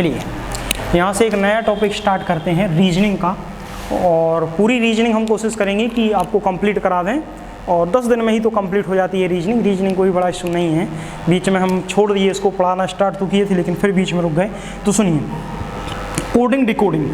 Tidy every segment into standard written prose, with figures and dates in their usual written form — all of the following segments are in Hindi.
चलिए यहाँ से एक नया टॉपिक स्टार्ट करते हैं रीजनिंग का, और पूरी रीजनिंग हम कोशिश करेंगे कि आपको कंप्लीट करा दें, और 10 दिन में ही तो कंप्लीट हो जाती है रीजनिंग कोई बड़ा इशू नहीं है। बीच में हम छोड़ दिए, इसको पढ़ाना स्टार्ट तो किए थे लेकिन फिर बीच में रुक गए। तो सुनिए, कोडिंग डिकोडिंग।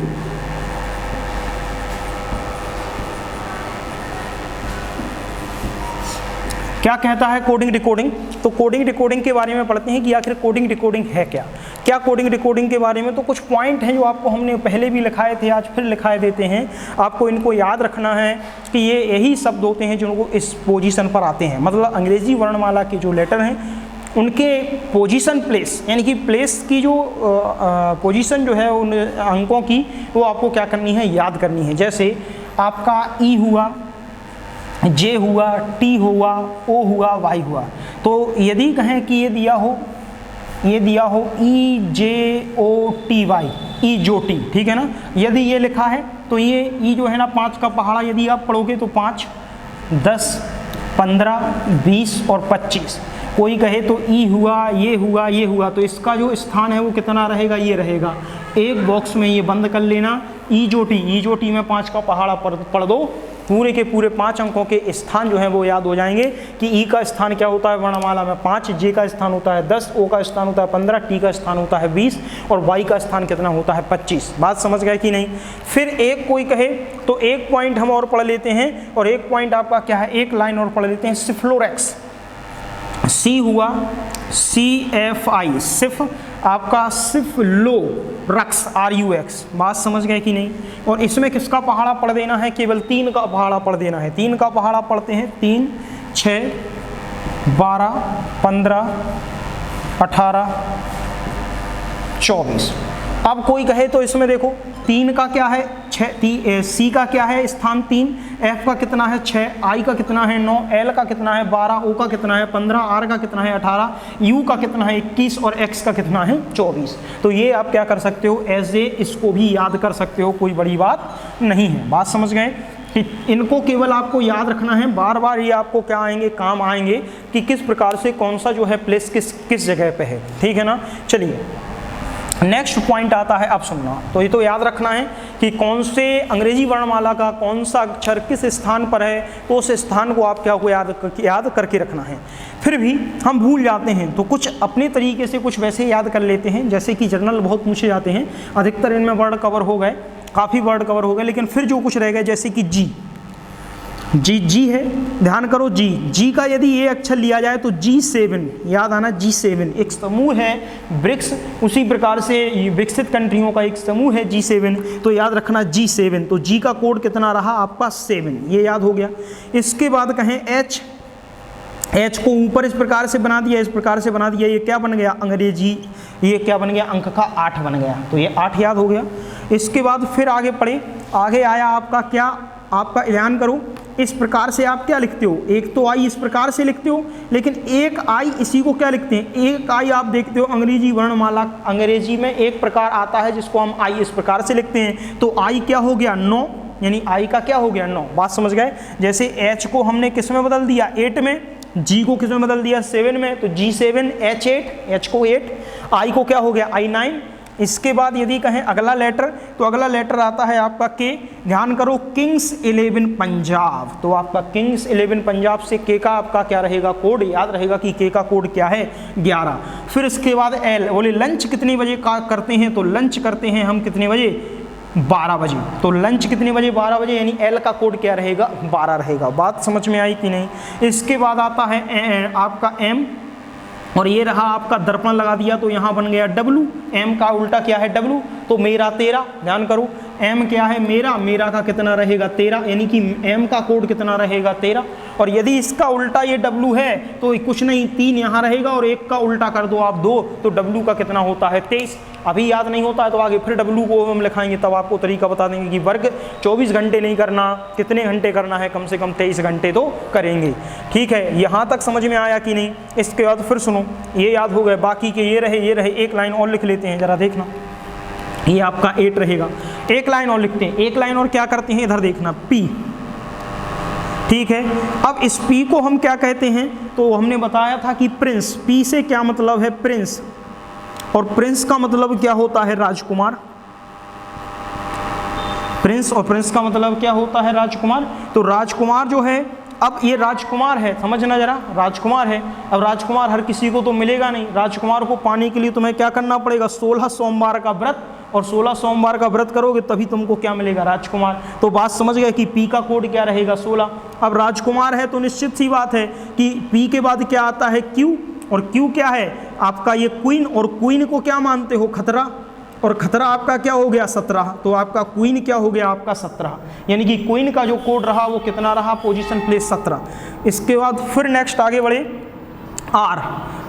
क्या कहता है कोडिंग डिकोडिंग? तो कोडिंग डिकोडिंग के बारे में पढ़ते हैं कि आखिर कोडिंग डिकोडिंग है क्या। क्या कोडिंग डिकोडिंग के बारे में तो कुछ पॉइंट हैं जो आपको हमने पहले भी लिखाए थे, आज फिर लिखाए देते हैं। आपको इनको याद रखना है कि ये यही शब्द होते हैं जिनको इस पोजीशन पर आते हैं, मतलब अंग्रेजी वर्णमाला के जो लेटर हैं उनके पोजीशन प्लेस, यानी कि प्लेस की जो पोजीशन जो है उन अंकों की, वो आपको क्या करनी है, याद करनी है। जैसे आपका ई हुआ, जे हुआ, टी हुआ, ओ हुआ, वाई हुआ। तो यदि कहें कि ये दिया हो ई जे ओ टी वाई, ई जो टी, ठीक है ना। यदि ये लिखा है तो ये ई जो है ना 5 का पहाड़ा यदि आप पढ़ोगे तो 5, 10, 15, 20 और 25। कोई कहे तो ई हुआ, ये हुआ, ये हुआ, तो इसका जो स्थान है वो कितना रहेगा, ये रहेगा। एक बॉक्स में ये बंद कर लेना, ई जो टी में 5 का पहाड़ा पढ़ दो, पूरे के पूरे 5 अंकों के स्थान जो हैं वो याद हो जाएंगे कि ई का स्थान क्या होता है वर्णमाला में 5, जे का स्थान होता है 10, ओ का स्थान होता है 15, टी का स्थान होता है 20 और वाई का स्थान कितना होता है 25। बात समझ गए कि नहीं? फिर एक कोई कहे तो एक पॉइंट हम और पढ़ लेते हैं, और एक पॉइंट आपका क्या है, एक लाइन और पढ़ लेते हैं, सिफ्लोरेक्स। सी हुआ CFI, सिफ आपका सिफ्लो रक्स RUX। बात समझ गए कि नहीं? और इसमें किसका पहाड़ा पढ़ देना है, केवल 3 का पहाड़ा पढ़ देना है। 3 का पहाड़ा पढ़ते हैं, 3, 6, 12, 15, 18, 24। अब कोई कहे तो इसमें देखो 3 का क्या है, सी का क्या है स्थान 3, एफ का कितना है 6, आई का कितना है 9, एल का कितना है 12, ओ का कितना है 15, आर का कितना है 18, यू का कितना है 21 और एक्स का कितना है 24। तो ये आप क्या कर सकते हो, एज ए इसको भी याद कर सकते हो, कोई बड़ी बात नहीं है। बात समझ गए कि इनको केवल आपको याद रखना है, बार बार ये आपको क्या आएंगे, काम आएंगे कि किस प्रकार से कौन सा जो है प्लेस किस जगह पे है, ठीक है ना। चलिए नेक्स्ट पॉइंट आता है, अब सुनना। तो ये तो याद रखना है कि कौन से अंग्रेजी वर्णमाला का कौन सा अक्षर किस स्थान पर है, तो उस स्थान को आप क्या को याद करके रखना है। फिर भी हम भूल जाते हैं तो कुछ अपने तरीके से कुछ वैसे याद कर लेते हैं, जैसे कि जनरल बहुत पूछे जाते हैं, अधिकतर इनमें वर्ड कवर हो गए, काफ़ी वर्ड कवर हो गए, लेकिन फिर जो कुछ रह गए जैसे कि जी है, ध्यान करो जी का यदि ये अक्षर लिया जाए तो G7, याद आना G7 एक समूह है ब्रिक्स, उसी प्रकार से विकसित कंट्रियों का एक समूह है G7, तो याद रखना G7। तो जी का कोड कितना रहा आपका 7, ये याद हो गया। इसके बाद कहें H को ऊपर इस प्रकार से बना दिया, इस प्रकार से बना दिया, ये क्या बन गया अंग्रेजी, ये क्या बन गया अंक का 8 बन गया, तो ये 8 याद हो गया। इसके बाद फिर आगे पढ़े, आगे आया आपका क्या, आपका ध्यान करो, इस प्रकार से आप क्या लिखते हो, एक तो आई इस प्रकार से लिखते हो, लेकिन एक आई इसी को क्या लिखते हैं, एक आई आप देखते हो अंग्रेजी वर्णमाला, अंग्रेजी में एक प्रकार आता है जिसको हम आई इस प्रकार से लिखते हैं। तो आई क्या हो गया 9, यानी आई का क्या हो गया 9। बात समझ गए? जैसे एच को हमने किस में बदल दिया 8 में, जी को किस में बदल दिया 7 में, तो G7 H8, एच को 8, आई को क्या हो गया I9। इसके बाद यदि कहें अगला लेटर, तो अगला लेटर आता है आपका के। ध्यान करो Kings 11 पंजाब, तो आपका Kings 11 पंजाब से के का आपका क्या रहेगा कोड, याद रहेगा कि के का कोड क्या है 11। फिर इसके बाद एल, बोले लंच कितने बजे का करते हैं, तो लंच करते हैं हम कितने बजे 12 बजे, तो लंच कितने बजे 12 बजे, यानी एल का कोड क्या रहेगा 12 रहेगा। बात समझ में आई कि नहीं? इसके बाद आता है आपका एम, और ये रहा आपका दर्पण लगा दिया तो यहाँ बन गया W, M का उल्टा क्या है W, तो मेरा 13। ध्यान करो M क्या है मेरा का कितना रहेगा 13, यानी कि M का कोड कितना रहेगा 13। और यदि इसका उल्टा ये W है तो कुछ नहीं 3 यहाँ रहेगा, और 1 का उल्टा कर दो आप 2, तो W का कितना होता है 23। अभी याद नहीं होता है तो आगे फिर W को हम लिखाएंगे, तब आपको तरीका बता देंगे कि वर्ग 24 घंटे नहीं करना, कितने घंटे करना है, कम से कम 23 घंटे तो करेंगे। ठीक है, यहाँ तक समझ में आया कि नहीं? इसके बाद फिर सुनो, ये याद हो गए, बाकी के ये रहे, एक लाइन और लिख लेते हैं, जरा देखना, ये आपका 8 रहेगा। एक लाइन और लिखते हैं, एक लाइन और क्या करते हैं, इधर देखना P, ठीक है। अब इस P को हम क्या कहते हैं, तो हमने बताया था कि प्रिंस, P से क्या मतलब है प्रिंस, और प्रिंस का मतलब क्या होता है? राजकुमार। प्रिंस और प्रिंस का मतलब क्या होता है? राजकुमार। तो राजकुमार जो है, अब ये राजकुमार है, समझना जरा, राजकुमार है। अब राजकुमार हर किसी को तो मिलेगा नहीं, राजकुमार को पाने के लिए तुम्हें क्या करना पड़ेगा? 16 सोमवार का व्रत, और 16 सोमवार का व्रत करोगे तभी तुमको क्या मिलेगा? राजकुमार। तो बात समझ गए कि पी का कोड क्या रहेगा? 16। अब राजकुमार है तो निश्चित सी बात है कि पी के बाद क्या आता है? क्यू, और क्यू क्या है? आपका ये क्वीन, और क्वीन को क्या मानते हो? खतरा, और खतरा आपका क्या हो गया? 17। तो आपका क्वीन क्या हो गया? आपका 17, यानी कि क्वीन का जो कोड रहा वो कितना रहा? Position place 17। इसके बाद फिर नेक्स्ट आगे बढ़े, आर।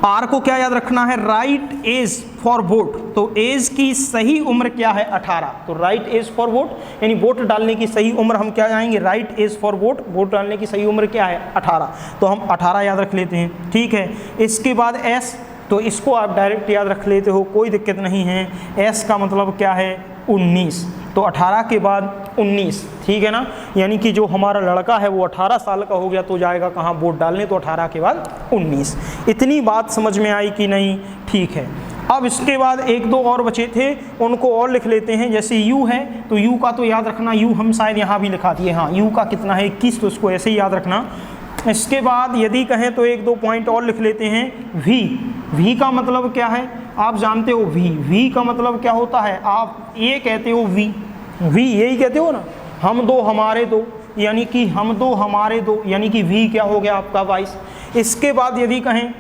आर को क्या याद रखना है? Right age for vote. तो एज की सही उम्र क्या है? 18। तो राइट एज फॉर वोट, यानी वोट डालने की सही उम्र हम क्या जाएंगे? Right age for vote, vote डालने की सही उम्र क्या है? 18। तो हम 18 याद रख लेते हैं, ठीक है। इसके बाद एस, तो इसको आप डायरेक्ट याद रख लेते हो, कोई दिक्कत नहीं है। एस का मतलब क्या है? 19। तो 18 के बाद 19, ठीक है ना, यानी कि जो हमारा लड़का है वो 18 साल का हो गया तो जाएगा कहाँ? वोट डालने। तो 18 के बाद 19। इतनी बात समझ में आई कि नहीं? ठीक है। अब इसके बाद एक दो और बचे थे, उनको और लिख लेते हैं। जैसे यू है, तो यू का तो याद रखना, यू हम शायद यहाँ भी लिखा दिए, हाँ, यू का कितना है? 21। तो उसको ऐसे ही याद रखना। इसके बाद यदि कहें तो एक दो पॉइंट और लिख लेते हैं। वी, वी का मतलब क्या है? आप जानते हो वी, वी का मतलब क्या होता है? आप ये कहते हो वी, वी यही कहते हो ना, हम दो हमारे दो, यानी कि हम दो हमारे दो, यानी कि वी क्या हो गया? आपका 22। इसके बाद यदि कहें,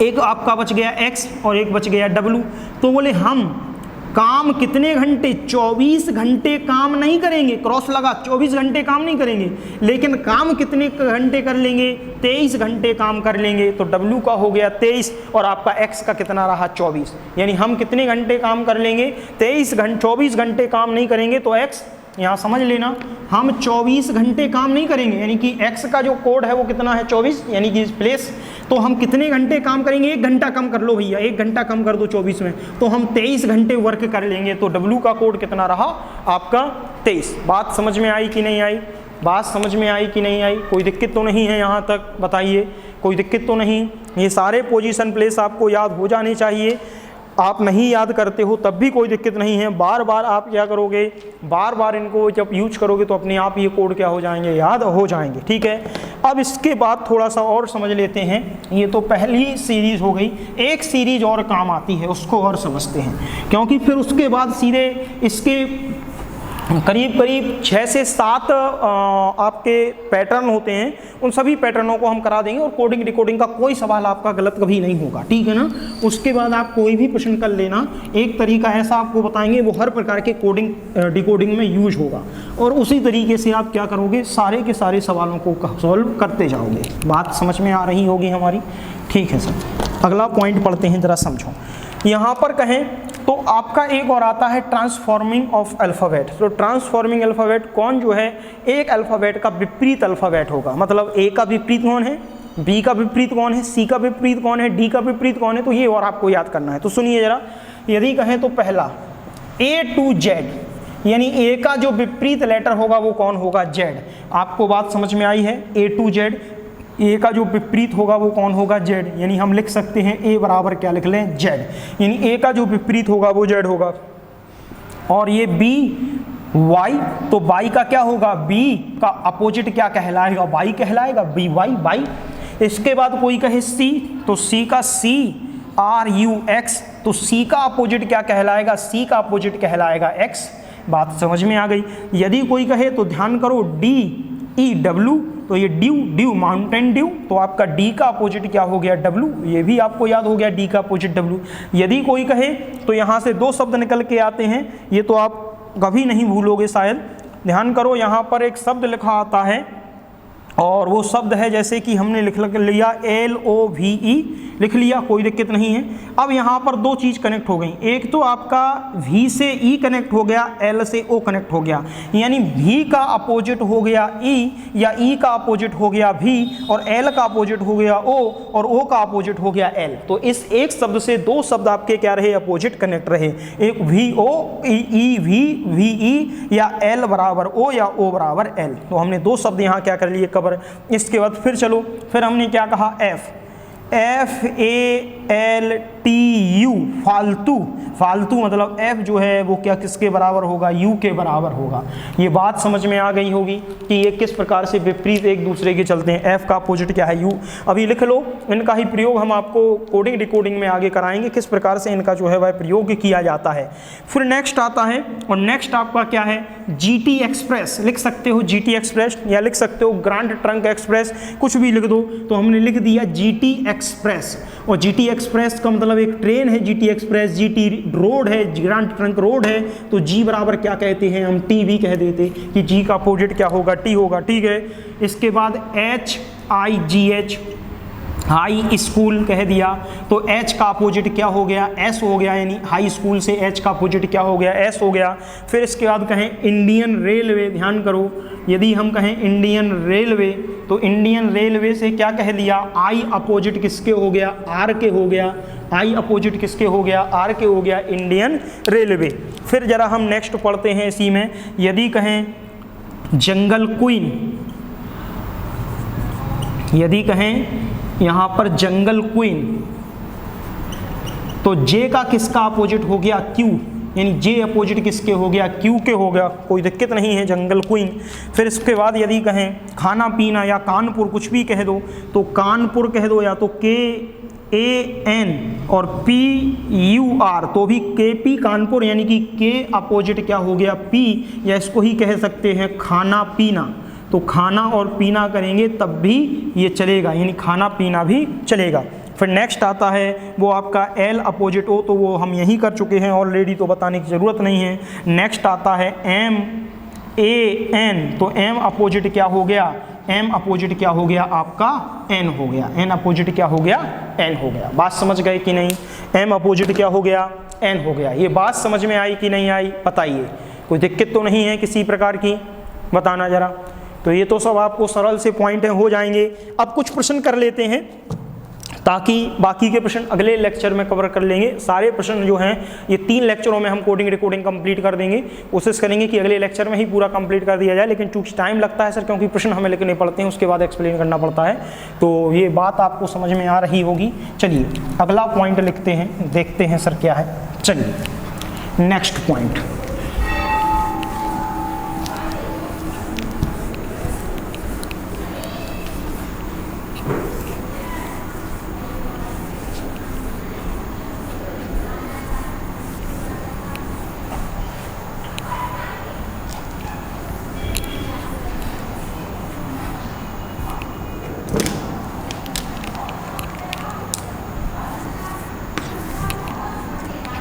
एक आपका बच गया एक्स और एक बच गया डब्लू। तो बोले हम काम कितने घंटे? 24 घंटे काम नहीं करेंगे, क्रॉस लगा, 24 घंटे काम नहीं करेंगे, लेकिन काम कितने घंटे कर लेंगे? 23 घंटे काम कर लेंगे। तो W का हो गया 23 और आपका X का कितना रहा? 24। यानी हम कितने घंटे काम कर लेंगे? 23 घंटे, 24 घंटे काम नहीं करेंगे। तो X यहाँ समझ लेना, हम 24 घंटे काम नहीं करेंगे, यानी कि X का जो कोड है वो कितना है? 24, यानी कि प्लेस। तो हम कितने घंटे काम करेंगे? 1 घंटा कम कर लो भैया, 1 घंटा कम कर दो 24 में, तो हम 23 घंटे वर्क कर लेंगे। तो W का कोड कितना रहा? आपका 23। बात समझ में आई कि नहीं आई? बात समझ में आई कि नहीं आई? कोई दिक्कत तो नहीं है यहाँ तक? बताइए, कोई दिक्कत तो नहीं? ये सारे पोजीशन प्लेस आपको याद हो जाने चाहिए। आप नहीं याद करते हो तब भी कोई दिक्कत नहीं है, बार बार आप क्या करोगे? बार बार इनको जब यूज करोगे तो अपने आप ये कोड क्या हो जाएंगे? याद हो जाएंगे, ठीक है। अब इसके बाद थोड़ा सा और समझ लेते हैं। ये तो पहली सीरीज़ हो गई, एक सीरीज और काम आती है, उसको और समझते हैं, क्योंकि फिर उसके बाद सीधे इसके करीब करीब 6 से 7 आपके पैटर्न होते हैं, उन सभी पैटर्नों को हम करा देंगे और कोडिंग डिकोडिंग का कोई सवाल आपका गलत कभी नहीं होगा, ठीक है ना। उसके बाद आप कोई भी प्रश्न कर लेना, एक तरीका ऐसा आपको बताएंगे वो हर प्रकार के कोडिंग डिकोडिंग में यूज होगा, और उसी तरीके से आप क्या करोगे? सारे के सारे सवालों को सॉल्व करते जाओगे। बात समझ में आ रही होगी हमारी? ठीक है सर, अगला पॉइंट पढ़ते हैं, ज़रा समझो। यहाँ पर कहें तो आपका एक और आता है ट्रांसफॉर्मिंग ऑफ अल्फ़ाबेट। तो ट्रांसफॉर्मिंग अल्फ़ाबेट कौन जो है? एक अल्फ़ाबेट का विपरीत अल्फ़ाबेट होगा, मतलब ए का विपरीत कौन है, बी का विपरीत कौन है, सी का विपरीत कौन है, डी का विपरीत कौन है। तो ये और आपको याद करना है। तो सुनिए जरा, यदि कहें तो पहला A to Z, यानी ए का जो विपरीत लेटर होगा वो कौन होगा? Z। आपको बात समझ में आई है? A to Z, ए का जो विपरीत होगा वो कौन होगा? Z। यानी हम लिख सकते हैं A बराबर क्या लिख लें? Z। यानी ए का जो विपरीत होगा वो Z होगा। और ये B Y, तो Y का क्या होगा? B का अपोजिट क्या कहलाएगा? Y कहलाएगा, BY। इसके बाद कोई कहे C, तो C का C RUX, तो C का अपोजिट क्या कहलाएगा? C का अपोजिट कहलाएगा X। बात समझ में आ गई। यदि कोई कहे तो ध्यान करो DEW, तो ये ड्यू माउंटेन ड्यू, तो आपका डी का अपोजिट क्या हो गया? डब्लू। ये भी आपको याद हो गया, डी का अपोजिट डब्लू। यदि कोई कहे तो यहाँ से 2 शब्द निकल के आते हैं, ये तो आप कभी नहीं भूलोगे शायद। ध्यान करो, यहाँ पर एक शब्द लिखा आता है और वो शब्द है जैसे कि हमने लिख लिया LOVE, लिख लिया, कोई दिक्कत नहीं है। अब यहाँ पर 2 चीज़ कनेक्ट हो गई, एक तो आपका V से E कनेक्ट हो गया, L से O कनेक्ट हो गया, यानी V का अपोजिट हो गया E, या E का अपोजिट हो गया V, और L का अपोजिट हो गया O, और O का अपोजिट हो गया L। तो इस एक शब्द से 2 शब्द आपके क्या रहे? अपोजिट कनेक्ट रहे, एक VO EV VE, या L बराबर O या O बराबर L। तो हमने 2 शब्द यहाँ क्या कर लिए? कवर। इसके बाद फिर चलो, फिर हमने क्या कहा? FA FALTU, फालतू। फालतू मतलब F जो है वो क्या किसके बराबर होगा, U के बराबर होगा। ये बात समझ में आ गई होगी कि ये किस प्रकार से विपरीत एक दूसरे के चलते हैं। F का अपोजिट क्या है, U। अभी लिख लो, इनका ही प्रयोग हम आपको कोडिंग डिकोडिंग में आगे कराएंगे, किस प्रकार से इनका जो है वह प्रयोग किया जाता है। फिर नेक्स्ट आता है, और नेक्स्ट आपका क्या है, GT एक्सप्रेस। लिख सकते हो GT एक्सप्रेस या लिख सकते हो ग्रांड ट्रंक एक्सप्रेस, कुछ भी लिख दो। तो हमने लिख दिया GT एक्सप्रेस, और GT एक्सप्रेस का मतलब एक ट्रेन है GT एक्सप्रेस, GT रोड है, ग्रांड ट्रंक रोड है। तो G बराबर क्या कहते हैं, हम T भी कह देते कि G का अपोजिट क्या होगा, T होगा, ठीक है। इसके बाद HIGH, हाई स्कूल कह दिया, तो H का अपोजिट क्या हो गया, S हो गया, यानी हाई स्कूल से H का अपोजिट क्या हो गया, S हो गया। फिर इसके बाद कहें इंडियन रेलवे, ध्यान करो, यदि हम कहें इंडियन रेलवे, तो इंडियन रेलवे से क्या कह दिया, I अपोजिट किसके हो गया, R के हो गया। I अपोजिट किसके हो गया, R के हो गया, इंडियन रेलवे। फिर जरा हम नेक्स्ट पढ़ते हैं इसी में, यदि कहें जंगल क्वीन, यदि कहें यहाँ पर जंगल क्वीन, तो J का किसका अपोजिट हो गया, Q, यानी J अपोजिट किसके हो गया, Q के हो गया, कोई दिक्कत नहीं है, जंगल क्वीन। फिर इसके बाद यदि कहें खाना पीना या कानपुर, कुछ भी कह दो, तो कानपुर कह दो, या तो KAN और PUR, तो भी KP कानपुर, यानी कि K अपोजिट क्या हो गया, P, या इसको ही कह सकते हैं खाना पीना। तो खाना और पीना करेंगे तब भी ये चलेगा, यानी खाना पीना भी चलेगा। फिर नेक्स्ट आता है वो आपका L अपोजिट हो, तो वो हम यही कर चुके हैं ऑलरेडी, तो बताने की ज़रूरत नहीं है। नेक्स्ट आता है MAN, तो M अपोजिट क्या हो गया, M अपोजिट क्या हो गया आपका, N हो गया। N अपोजिट क्या हो गया, N हो गया। बात समझ गए कि नहीं, M अपोजिट क्या हो गया, N हो गया। ये बात समझ में आई कि नहीं आई, बताइए, कोई दिक्कत तो नहीं है किसी प्रकार की, बताना ज़रा। तो ये तो सब आपको सरल से पॉइंट हो जाएंगे। अब कुछ प्रश्न कर लेते हैं, ताकि बाकी के प्रश्न अगले लेक्चर में कवर कर लेंगे। सारे प्रश्न जो हैं ये 3 लेक्चरों में हम कोडिंग रिकॉर्डिंग कंप्लीट कर देंगे, कोशिश करेंगे कि अगले लेक्चर में ही पूरा कंप्लीट कर दिया जाए। लेकिन चूंकि टाइम लगता है सर, क्योंकि प्रश्न हमें लिखने पड़ते हैं, उसके बाद एक्सप्लेन करना पड़ता है, तो ये बात आपको समझ में आ रही होगी। चलिए अगला पॉइंट लिखते हैं, देखते हैं सर क्या है। चलिए नेक्स्ट पॉइंट,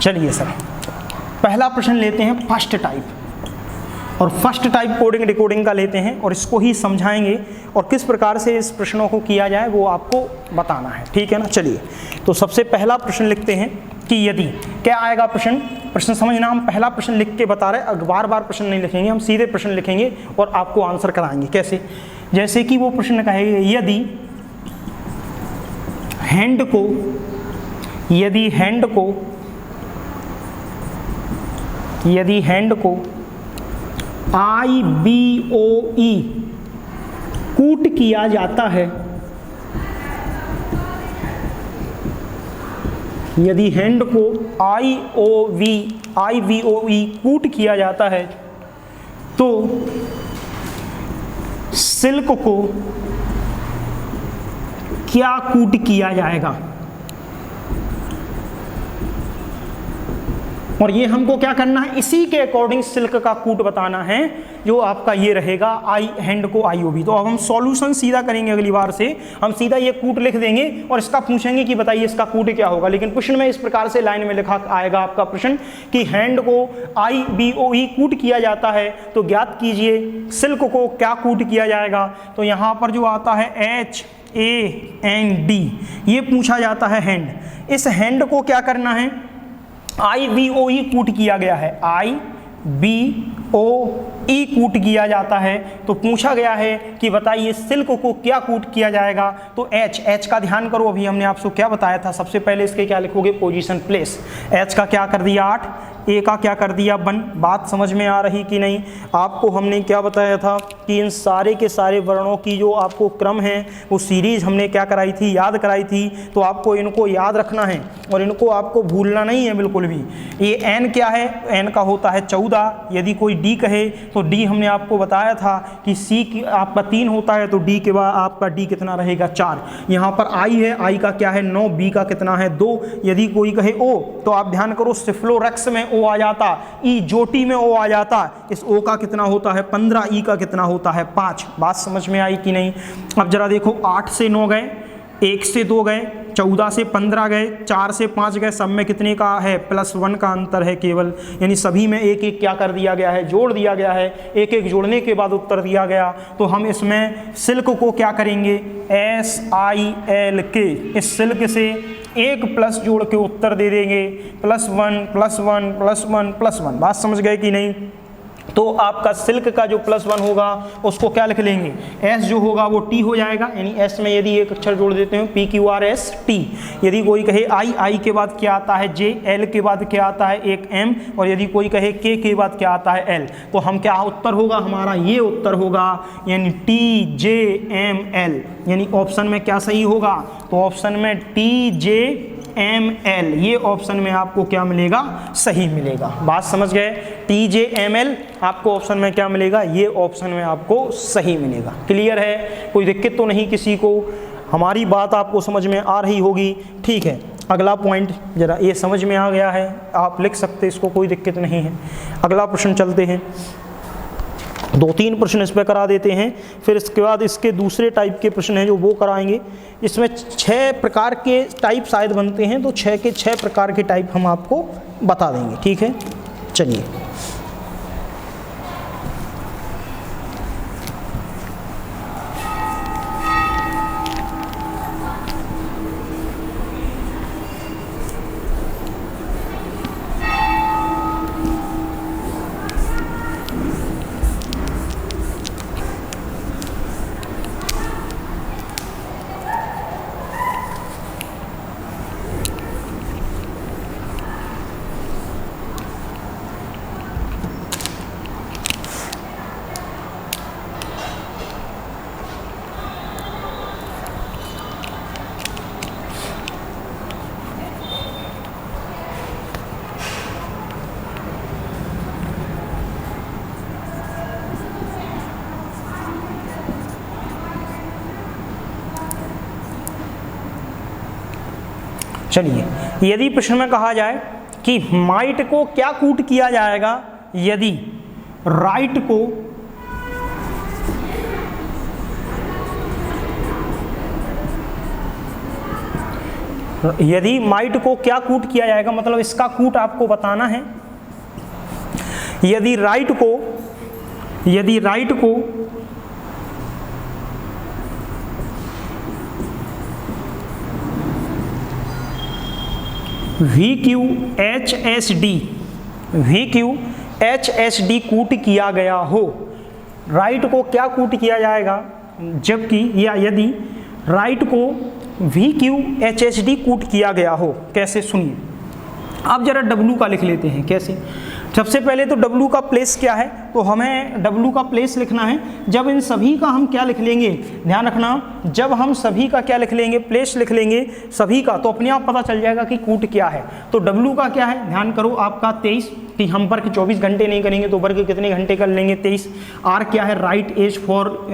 चलिए सर पहला प्रश्न लेते हैं फर्स्ट टाइप, और फर्स्ट टाइप कोडिंग डिकोडिंग का लेते हैं और इसको ही समझाएंगे, और किस प्रकार से इस प्रश्नों को किया जाए वो आपको बताना है, ठीक है ना। चलिए तो सबसे पहला प्रश्न लिखते हैं कि यदि, क्या आएगा प्रश्न, प्रश्न समझना, हम पहला प्रश्न लिख के बता रहे हैं, बार बार प्रश्न नहीं लिखेंगे, हम सीधे प्रश्न लिखेंगे और आपको आंसर कराएंगे। कैसे, जैसे कि वो प्रश्न कहेगा यदि हैंड को, यदि हैंड को IBOE कूट किया जाता है, यदि हैंड को IBOE कूट किया जाता है, तो सिल्क को क्या कूट किया जाएगा। और ये हमको क्या करना है, इसी के अकॉर्डिंग सिल्क का कूट बताना है, जो आपका ये रहेगा हैंड को IOB। तो अब हम सॉल्यूशन सीधा करेंगे, अगली बार से हम सीधा ये कूट लिख देंगे और इसका पूछेंगे कि बताइए इसका कूट क्या होगा। लेकिन प्रश्न में इस प्रकार से लाइन में लिखा आएगा आपका प्रश्न कि हैंड को IBOE कूट किया जाता है, तो ज्ञात कीजिए सिल्क को क्या कूट किया जाएगा। तो यहाँ पर जो आता है HAND, ये पूछा जाता है हैंड। इस हैंड को क्या करना है, IBOE कूट किया गया है, IBOE कूट किया जाता है, तो पूछा गया है कि बताइए सिल्क को क्या कूट किया जाएगा। तो H का ध्यान करो, अभी हमने आपको क्या बताया था, सबसे पहले इसके क्या लिखोगे, पोजीशन प्लेस। H का क्या कर दिया 8, ए का क्या कर दिया 1। बात समझ में आ रही कि नहीं? आपको हमने क्या बताया था कि इन सारे के सारे वर्णों की जो आपको क्रम है वो सीरीज हमने क्या कराई थी, याद कराई थी। तो आपको इनको याद रखना है और इनको आपको भूलना नहीं है बिल्कुल भी। ये एन क्या है, एन का होता है 14। यदि कोई डी कहे तो डी हमने आपको बताया था कि सी की आपका 3 होता है तो डी के बाद आपका डी कितना रहेगा 4। यहाँ पर आई है, आई का क्या है 9, बी का कितना है 2। यदि कोई कहे ओ तो आप ध्यान करो सिफ्लोरेक्स में ओ आ जाता, ई जोटी में ओ आ जाता, इस ओ का कितना होता है 15, ई का कितना होता है 5। बात समझ में आई कि नहीं? अब जरा देखो 8 से 9 गए, 1 से 2 गए, 14 से 15 गए, 4 से 5 गए, सब में कितने का है +1 का अंतर है केवल। यानी सभी में एक एक क्या कर दिया गया है, जोड़ दिया गया है। एक एक जोड़ने के बाद उत्तर दिया गया। तो हम इसमें सिल्क को क्या करेंगे, SILK, इस सिल्क से एक प्लस जोड़ के उत्तर दे देंगे +1 +1 +1 +1। बात समझ गए कि नहीं? तो आपका सिल्क का जो +1 होगा उसको क्या लिख लेंगे, एस जो होगा वो टी हो जाएगा। यानी एस में यदि एक अक्षर जोड़ देते हैं PQRST। यदि कोई कहे आई, आई के बाद क्या आता है J, L के बाद क्या आता है एक M, और यदि कोई कहे K के बाद क्या आता है L, तो हम क्या उत्तर होगा हमारा, ये उत्तर होगा यानी TJML। यानी ऑप्शन में क्या सही होगा, तो ऑप्शन में TJML, ये ऑप्शन में आपको क्या मिलेगा, सही मिलेगा। बात समझ गए? TJML आपको ऑप्शन में क्या मिलेगा, ये ऑप्शन में आपको सही मिलेगा। क्लियर है? कोई दिक्कत तो नहीं किसी को? हमारी बात आपको समझ में आ रही होगी। ठीक है, अगला पॉइंट जरा ये समझ में आ गया है, आप लिख सकते, इसको कोई दिक्कत नहीं है। अगला प्रश्न चलते हैं, 2-3 प्रश्न इस पर करा देते हैं, फिर इसके बाद इसके दूसरे टाइप के प्रश्न हैं जो वो कराएंगे। इसमें 6 प्रकार के टाइप शायद बनते हैं, तो 6 के 6 प्रकार के टाइप हम आपको बता देंगे। ठीक है, चलिए। चलिए, यदि प्रश्न में कहा जाए कि माइट को क्या कूट किया जाएगा, यदि राइट को माइट को क्या कूट किया जाएगा, मतलब इसका कूट आपको बताना है। यदि राइट को VQHSD कूट किया गया हो, राइट को क्या कूट किया जाएगा, जबकि या यदि राइट को VQHSD कूट किया गया हो। कैसे, सुनिए। आप जरा W का लिख लेते हैं। कैसे? सबसे पहले तो W का प्लेस क्या है, तो हमें W का प्लेस लिखना है। जब इन सभी का हम क्या लिख लेंगे, ध्यान रखना, जब हम सभी का क्या लिख लेंगे, प्लेस लिख लेंगे सभी का, तो अपने आप पता चल जाएगा कि कूट क्या है। तो W का क्या है, ध्यान करो, आपका 23, कि हम वर्क 24 घंटे नहीं करेंगे तो वर्क कितने घंटे कर लेंगे, 23। R क्या है, राइट एज फॉर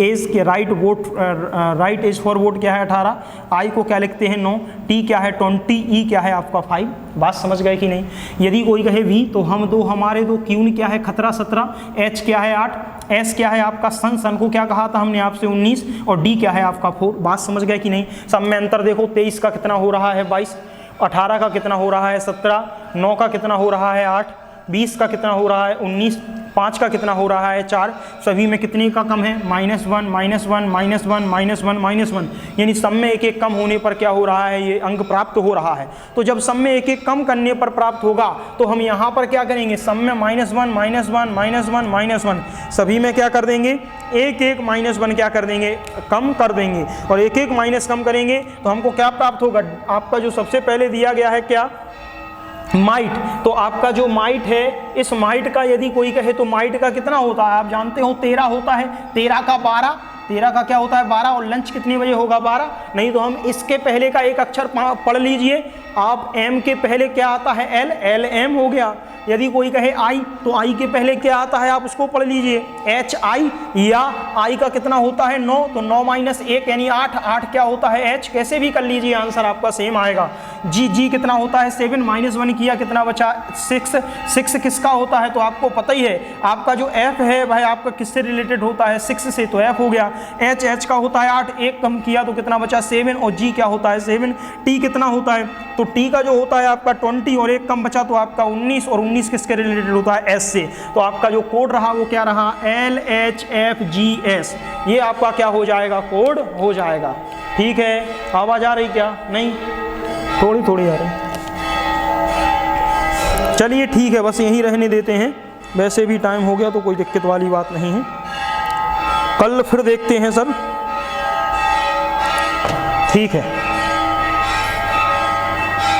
एज के राइट एज फॉर वोट क्या है 18। I को क्या लिखते हैं 9। T क्या है 20। E क्या है आपका 5। बात समझ गए कि नहीं? यदि कोई कहे V तो हम दो, हमारे दो। Q क्या है खतरा 17। H क्या है 8। S क्या है आपका सन को क्या कहा था हमने आपसे 19, और D क्या है आपका 4। बात समझ गए कि नहीं? सब में अंतर देखो, 23 का कितना हो रहा है 22, 18 का कितना हो रहा है 17, 9 का कितना हो रहा है 8, 20 का कितना हो रहा है 19, 5 का कितना हो रहा है 4। सभी में कितने का कम है, -1 -1 -1 -1 -1, यानी सब में एक एक कम होने पर क्या हो रहा है, ये अंक प्राप्त हो रहा है। तो जब सब में एक एक कम करने पर प्राप्त होगा तो हम यहाँ पर क्या करेंगे, सब में -1 -1 -1 सभी में क्या कर देंगे, एक एक -1 क्या कर देंगे, कम कर देंगे, और एक एक माइनस कम करेंगे तो हमको क्या प्राप्त होगा, आपका जो सबसे पहले दिया गया है क्या माइट, तो आपका जो माइट है, इस माइट का यदि कोई कहे तो माइट का कितना होता है, आप जानते हो 13 होता है, 13 का 12, 13 का क्या होता है 12, और लंच कितने बजे होगा 12। नहीं तो हम इसके पहले का एक अक्षर पढ़ लीजिए आप, m के पहले क्या आता है l, l m हो गया। यदि कोई कहे i, तो i के पहले क्या आता है आप उसको पढ़ लीजिए h i, या i का कितना होता है 9, तो 9 माइनस 1 यानी 8, 8 क्या होता है h, कैसे भी कर लीजिए आंसर आपका सेम आएगा। g कितना होता है 7, माइनस 1 किया कितना बचा 6, 6 किसका होता है तो आपको पता ही है, आपका जो f है भाई आपका किससे रिलेटेड होता है 6 से, तो f हो गया। h का होता है 8, 1 कम किया तो कितना बचा 7, और g क्या होता है 7। t कितना होता है, तो t का जो होता है आपका 20 और 1 कम बचा तो आपका 19, और 19 किसके रिलेटेड होता है s से। तो आपका जो कोड रहा वो क्या रहा LHFGS, ये आपका क्या हो जाएगा कोड हो जाएगा। ठीक है, आवाज आ रही क्या, नहीं थोड़ी थोड़ी आ रही, चलिए ठीक है बस यहीं रहने देते हैं, वैसे भी टाइम हो गया तो कोई दिक्कत वाली बात नहीं है, कल फिर देखते हैं सर। ठीक है।